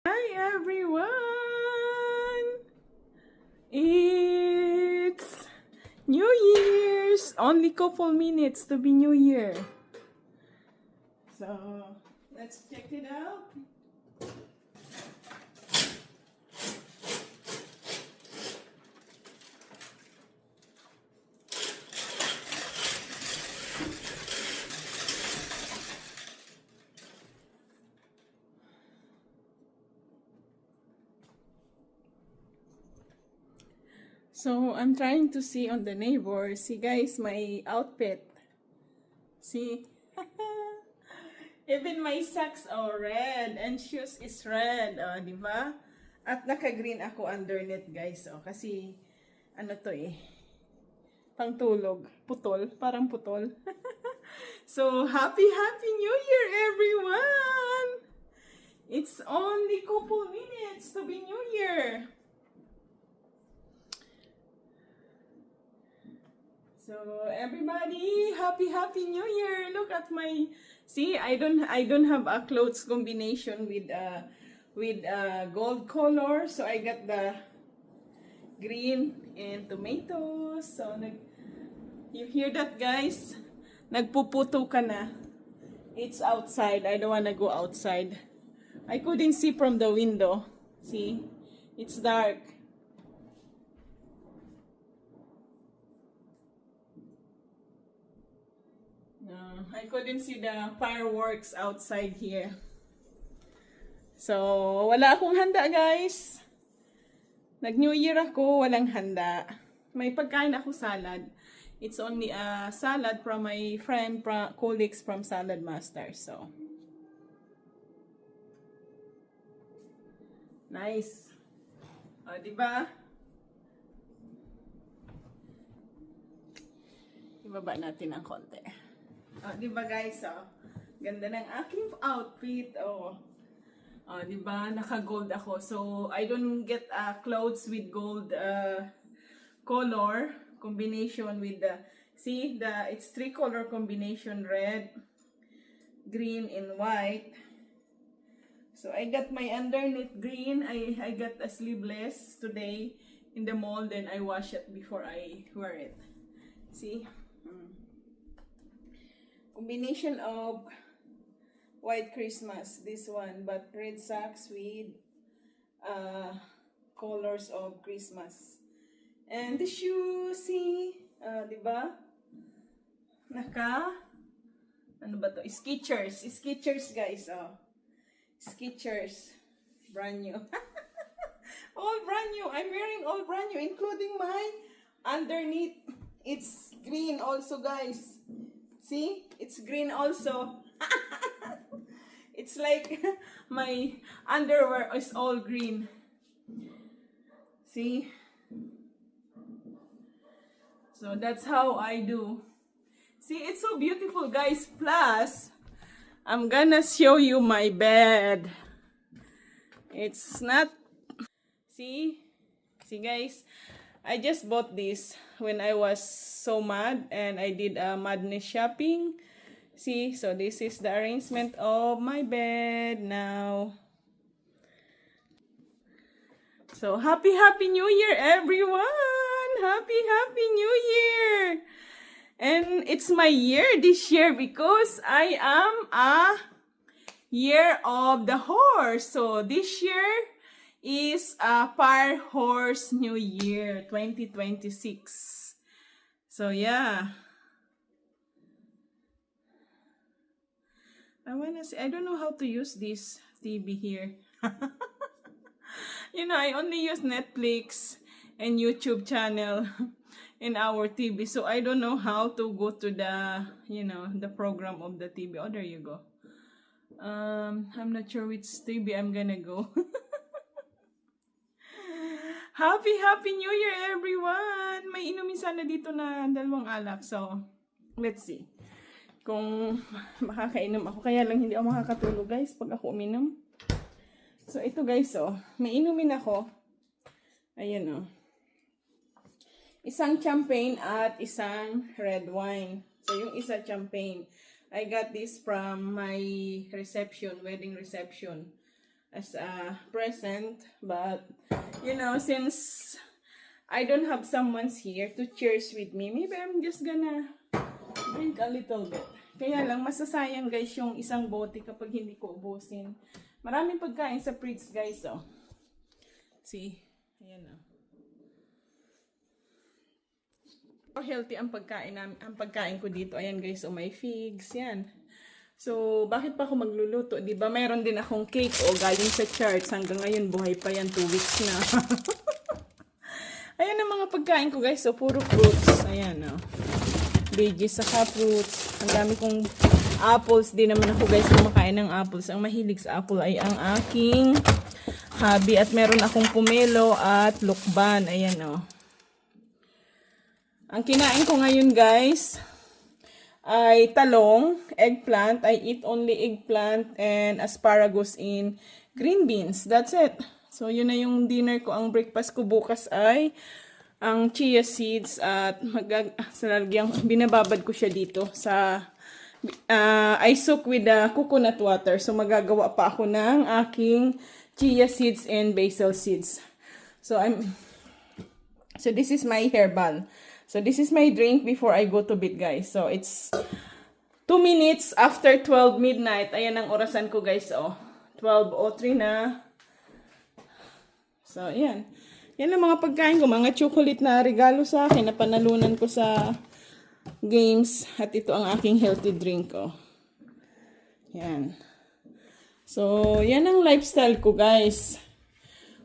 Hi everyone! It's New Year's! Only couple minutes to be New Year. So, let's check it out. So, I'm trying to see on the neighbor. See guys, my outfit. See? Even my socks are red and shoes is red. Oh, di ba? At naka-green ako underneath guys. Oh, kasi ano to eh. Pangtulog. Putol. Parang putol. So, happy New Year everyone! It's only couple minutes to be New Year. So everybody, happy New Year! Look at my, see, I don't have a clothes combination with gold color, so I got the green and tomatoes. So you hear that guys? Nagpuputo ka na. It's outside. I don't wanna go outside. I couldn't see from the window. See, it's dark. I couldn't see the fireworks outside here. So, wala akong handa guys. Nag-New Year ako, walang handa. May pagkain ako salad. It's only a salad from my friend, colleagues from Salad Master. So, nice. O, diba? Ibaba natin ang konti. Oh, di ba guys, oh, ganda ng aking outfit, oh. Oh, di ba, naka-gold ako. So, I don't get clothes with gold color combination with the, see, it's three color combination, red, green, and white. So, I got my underneath green. I got a sleeveless today in the mall, then I wash it before I wear it. See? Combination of white Christmas, this one, but red socks with colors of Christmas. And the shoes, see, diba? Ano ba to? Skechers guys, oh. Skechers, brand new. All brand new, I'm wearing all brand new, including my underneath. It's green also guys. See? It's green also. It's like my underwear is all green. See? So that's how I do. See, it's so beautiful, guys. Plus, I'm gonna show you my bed. It's not... See? See, guys? I just bought this when I was so mad and I did a madness shopping. See, so this is the arrangement of my bed now. So happy New Year everyone! Happy New Year! And it's my year this year because I am a year of the horse. So this year is a Fire Horse New Year 2026. So yeah, I wanna see. I don't know how to use this TV here. You know, I only use Netflix and YouTube channel in our TV, so I don't know how to go to the, you know, the program of the TV. Oh, there you go. I'm not sure which TV I'm gonna go. Happy New Year everyone! May inumin sana dito na dalawang alak. So, let's see. Kung makakainom ako. Kaya lang hindi ako makakatulog guys pag ako uminom. So, ito guys, oh. May inumin ako. Ayan, oh. Isang champagne at isang red wine. So, yung isa champagne. I got this from my reception, wedding reception. as a present. But, you know, since I don't have someone's here to cheers with me, maybe I'm just gonna drink a little bit. Kaya lang, masasayang guys yung isang bote kapag hindi ko ubusin. Maraming pagkain sa fridge guys, oh. See? Ayan, oh. Healthy ang pagkain ko dito. Ayan guys, oh, may figs, yan. So, bakit pa ako magluluto? Di ba mayroon din akong cake galing sa church. Hanggang ngayon, buhay pa yan. 2 weeks na. Ayan ang mga pagkain ko, guys. So, puro fruits. Ayan, oh. Veggies, saka fruits. Ang dami kong apples. Di naman ako, guys, kumakain ng apples. Ang mahilig sa apple ay ang aking hobby. At meron akong pomelo at lukban. Ayan, oh. Ang kinain ko ngayon, guys, ay talong, eggplant. I eat only eggplant and asparagus in green beans. That's it. So, yun na yung dinner ko. Ang breakfast ko bukas ay ang chia seeds at binababad ko siya dito sa I soak with the coconut water. So, magagawa pa ako ng aking chia seeds and basil seeds. So, this is my herbal. So, this is my drink before I go to bed, guys. So, it's 2 minutes after 12 midnight. Ayan ang orasan ko, guys, oh. 12:03 na. So, ayan. Yan ang mga pagkain ko. Mga chocolate na regalo sa akin na panalunan ko sa games. At ito ang aking healthy drink, oh. Yan. So, yan ang lifestyle ko, guys.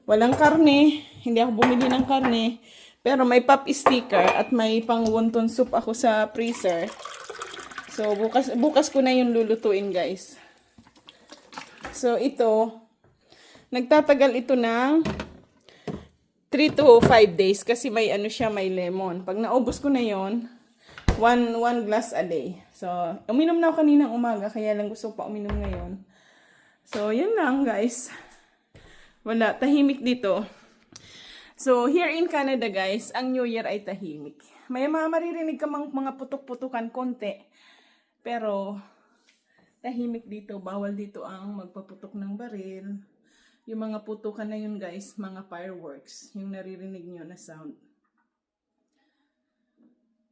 Walang karne. Hindi ako bumili ng karne. Pero may pop sticker at may pang wonton soup ako sa freezer. So, bukas ko na yung lulutuin, guys. So, ito, nagtatagal ito ng 3 to 5 days kasi may ano siya, may lemon. Pag naubos ko na yon, one glass a day. So, uminom na ako kaninang umaga, kaya lang gusto ko pa uminom ngayon. So, yun lang, guys. Wala, tahimik dito. So, here in Canada, guys, ang New Year ay tahimik. May maririnig ka mga putok-putukan konti. Pero, tahimik dito. Bawal dito ang magpaputok ng baril. Yung mga putukan na yun, guys, mga fireworks. Yung naririnig nyo na sound.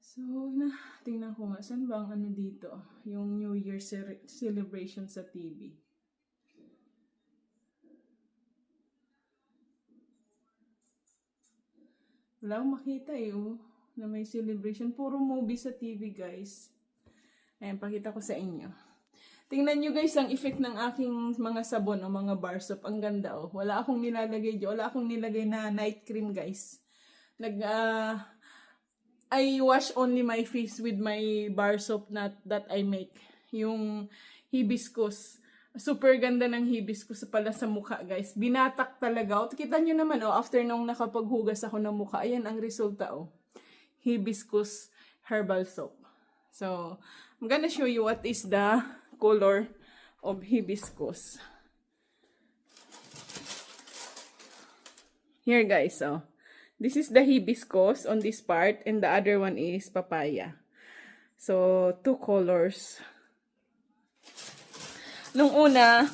So, tingnan ko nga. Saan ba ang ano dito? Yung New Year celebration sa TV. Wala akong makita na may celebration. Puro movie sa TV, guys. Ayan, pakita ko sa inyo. Tingnan nyo, guys, ang effect ng aking mga sabon o mga bar soap. Ang ganda, oh. Wala akong nilalagay dyan. Wala akong nilagay na night cream, guys. I wash only my face with my bar soap that I make. Yung hibiscus. Super ganda ng hibiscus pala sa mukha, guys. Binatak talaga. O, kita nyo naman, after nung nakapaghugas ako ng mukha, ayan ang resulta, hibiscus herbal soap. So, I'm gonna show you what is the color of hibiscus. Here, guys, this is the hibiscus on this part, and the other one is papaya. So, 2 colors. Nung una,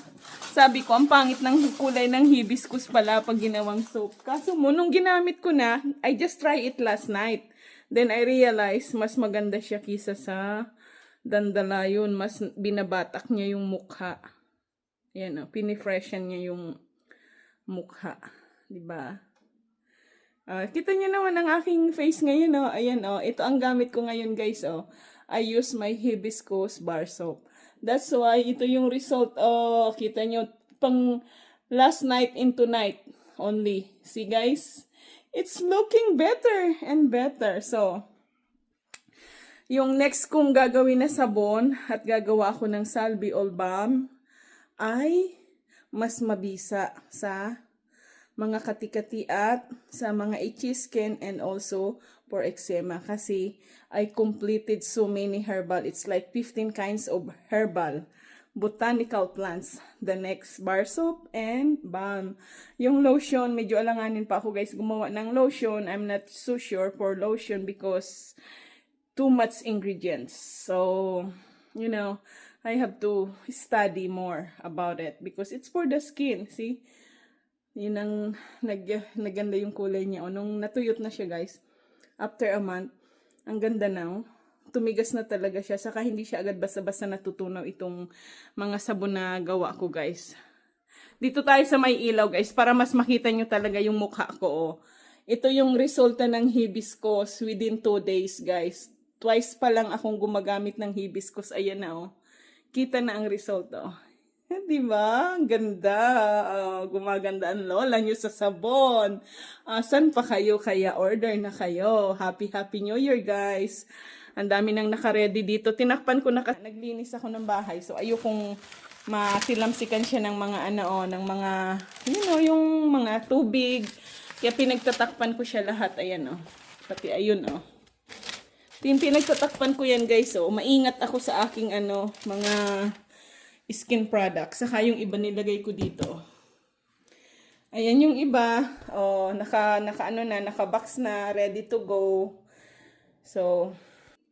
sabi ko, ang pangit ng kulay ng hibiscus pala pag ginawang soap. Kaso nung ginamit ko na, I just try it last night. Then I realized, mas maganda siya kisa sa dandelion. Mas binabatak niya yung mukha. Ayan, pinifreshen niya yung mukha. Diba? Kita niyo naman ang aking face ngayon, Ayan, ito ang gamit ko ngayon, guys, I use my hibiscus bar soap. That's why ito yung result. Kita nyo, pang last night into night only. See, guys? It's looking better and better. So, yung next kong gagawin na sabon at gagawa ako ng salviol balm ay mas mabisa sa mga kati-kati at sa mga itchy skin and also for eczema kasi I completed so many herbal. It's like 15 kinds of herbal botanical plants. The next bar soap and balm. Yung lotion, medyo alanganin pa ako, guys, gumawa ng lotion. I'm not so sure for lotion because too much ingredients. So, I have to study more about it because it's for the skin. See? Yun ang naganda yung kulay niya. O, nung natuyot na siya, guys, after a month, ang ganda na. Tumigas na talaga siya. Saka hindi siya agad basta-basta natutunaw itong mga sabon na gawa ko, guys. Dito tayo sa may ilaw, guys, para mas makita nyo talaga yung mukha ko. Oh. Ito yung resulta ng hibiscus within 2 days, guys. Twice pa lang akong gumagamit ng hibiscus. Ayan na, oh. Kita na ang result, oh. Diba? Ang ganda. Gumaganda ang lola nyo sa sabon. Saan pa kayo? Kaya order na kayo. Happy New Year, guys. Ang dami nang naka-ready dito. Tinakpan ko na, naglinis ako ng bahay. So, ayokong matilamsikan siya ng mga ng mga, yung mga tubig. Kaya pinagtatakpan ko siya lahat. Ayan, oh. Pati ayun, oh. Pinagtatakpan ko yan, guys. So, maingat ako sa aking, mga skin products. Saka yung iba nilagay ko dito. Ayan yung iba. Oh, naka-box na, ready to go. So,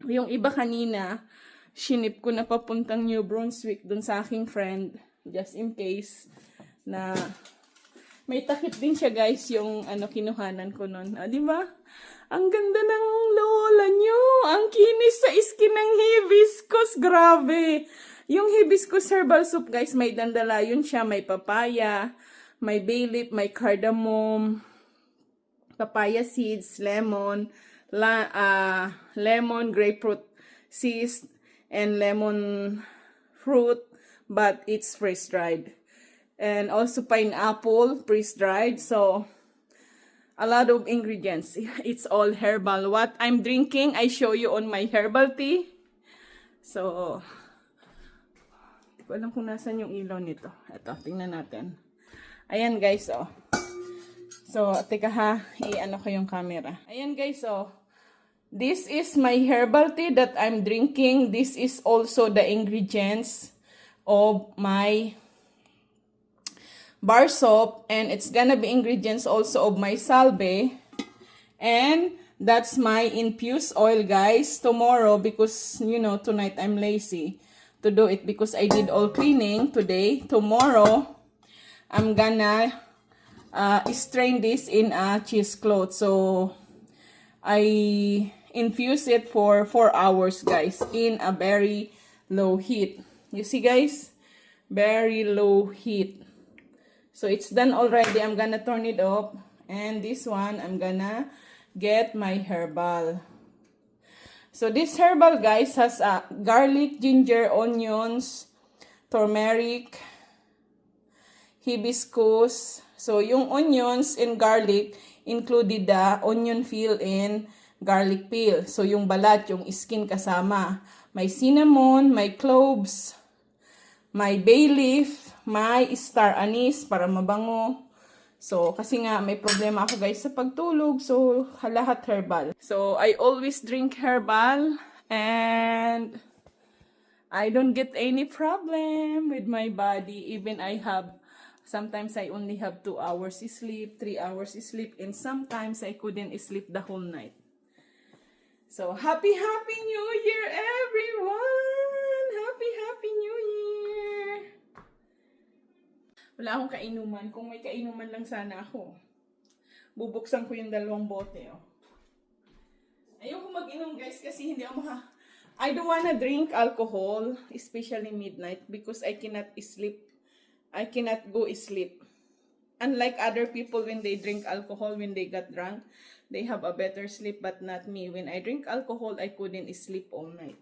yung iba kanina, shinip ko na papuntang New Brunswick dun sa aking friend. Just in case na may takip din siya, guys, yung kinuhanan ko nun. Di ba? Ang ganda ng lola nyo. Ang kinis sa skin ng hibiscus. Grabe. Yung hibiscus herbal soup, guys, may dandelion siya, may papaya, may bay leaf, may cardamom, papaya seeds, lemon, lemon, grapefruit seeds, and lemon fruit, but it's freeze-dried. And also pineapple, freeze-dried. So, a lot of ingredients. It's all herbal. What I'm drinking, I show you on my herbal tea. So, hindi ko alam kung nasan yung ilaw nito. Ito, tingnan natin. Ayan, guys, oh. So, teka ha, ko yung camera. Ayan, guys, oh. This is my herbal tea that I'm drinking. This is also the ingredients of my bar soap. And it's gonna be ingredients also of my salve. And that's my infused oil, guys. Tomorrow, because, tonight I'm lazy to do it because I did all cleaning today. Tomorrow, I'm gonna strain this in a cheesecloth. So, I infuse it for 4 hours, guys, in a very low heat. You see, guys? Very low heat. So, it's done already. I'm gonna turn it off. And this one, I'm gonna get my herbal. So, this herbal, guys, has garlic, ginger, onions, turmeric, hibiscus. So, yung onions and garlic included the onion peel and garlic peel. So, yung balat, yung skin kasama. May cinnamon, may cloves, may bay leaf, may star anise para mabango. So, kasi nga may problema ako, guys, sa pagtulog. So, lahat herbal. So, I always drink herbal and I don't get any problem with my body. Even sometimes I only have 2 hours sleep, 3 hours sleep, and sometimes I couldn't sleep the whole night. So, Happy New Year, everyone! Happy New Year! Wala akong kainuman. Kung may kainuman lang sana ako, bubuksan ko yung 2 bote, oh. Ayoko mag-inom, guys, kasi hindi ako I don't wanna drink alcohol, especially midnight, because I cannot sleep. I cannot go sleep. Unlike other people, when they drink alcohol, when they got drunk, they have a better sleep, but not me. When I drink alcohol, I couldn't sleep all night.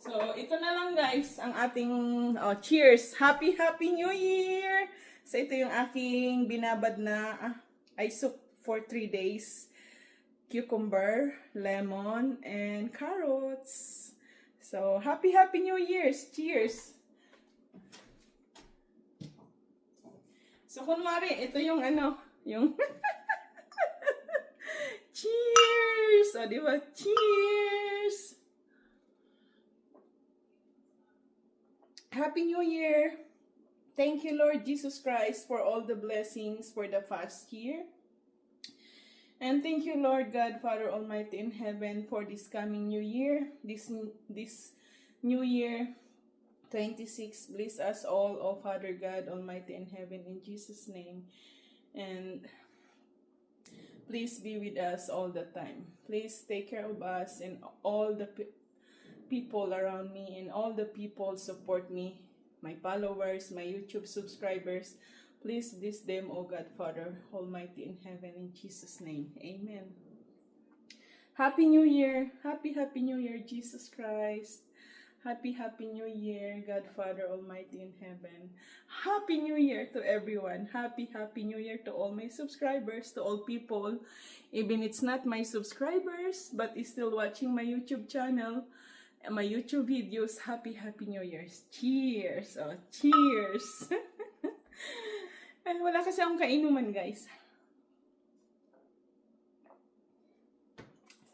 So, ito na lang, guys, ang ating cheers. Happy New Year! So, ito yung aking binabad na I soup for 3 days. Cucumber, lemon, and carrots. So, Happy New Year's! Cheers! So, kunwari, ito yung yung cheers! O, diba? Cheers! Happy New Year! Thank you, Lord Jesus Christ, for all the blessings for the past year. And thank you, Lord God, Father Almighty in heaven, for this coming new year, this new year 26. Bless us all, O Father God Almighty in heaven, in Jesus' name. And please be with us all the time. Please take care of us and all the people around me and all the people support me, my followers, my YouTube subscribers. Please bless them, O God, Father Almighty in heaven, in Jesus' name. Amen. Happy New Year! Happy New Year, Jesus Christ! Happy New Year, God Father Almighty in heaven. Happy New Year to everyone. Happy New Year to all my subscribers, to all people. Even it's not my subscribers, but is still watching my YouTube channel and my YouTube videos. Happy New Year. Cheers! Oh, cheers! Eh, wala kasi akong kainuman, guys.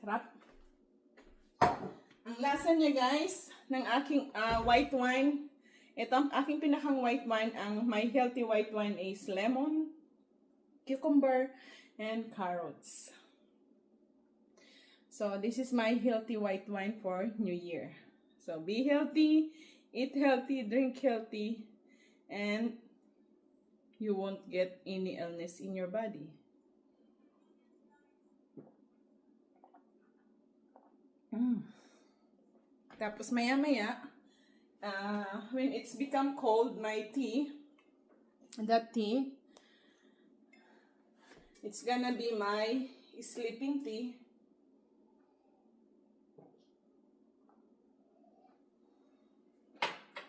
Sarap. Ang lasa niya, guys, ng aking white wine. Ito ang aking pinakang white wine. Ang my healthy white wine is lemon, cucumber, and carrots. So, this is my healthy white wine for New Year. So, be healthy, eat healthy, drink healthy, and you won't get any illness in your body. Tapos maya-maya, when it's become cold, my tea, that tea, it's gonna be my sleeping tea.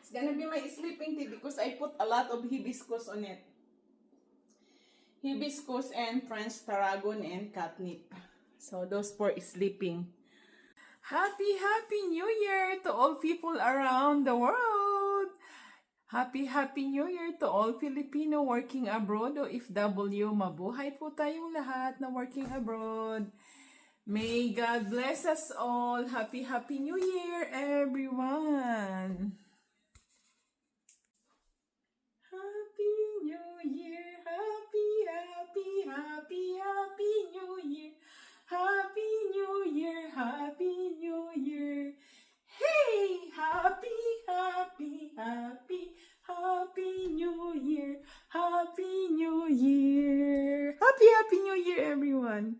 It's gonna be my sleeping tea because I put a lot of hibiscus on it. Hibiscus and French tarragon and catnip. So those for sleeping. Happy New Year to all people around the world. Happy New Year to all Filipino working abroad o FW. Mabuhay po tayong lahat na working abroad. May God bless us all. Happy New Year, everyone. Happy New Year. Happy New Year. Happy New Year. Happy New Year. Hey! Happy New Year. Happy New Year. Happy New Year, everyone.